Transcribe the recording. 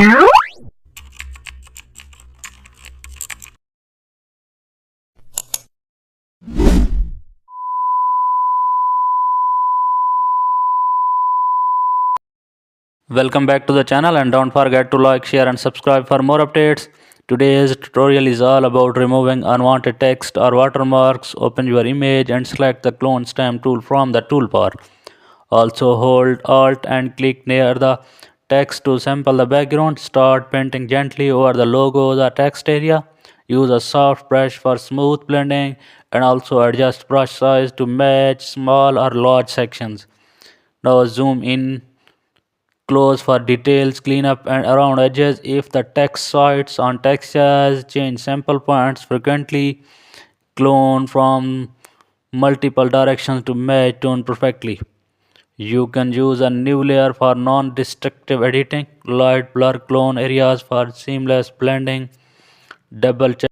Welcome back to the channel, and don't forget to like, share and subscribe for more updates. Today's tutorial is all about removing unwanted text or watermarks. Open your image and select the clone stamp tool from the toolbar. Also hold Alt and click near the text to sample the background. Start painting gently over the logo or the text area. Use a soft brush for smooth blending and also adjust brush size to match small or large sections. Now zoom in close for details, clean up and around edges. If the text sites on textures, change sample points frequently. Clone from multiple directions to match tone perfectly. You can use a new layer for non-destructive editing. Light blur clone areas for seamless blending. Double check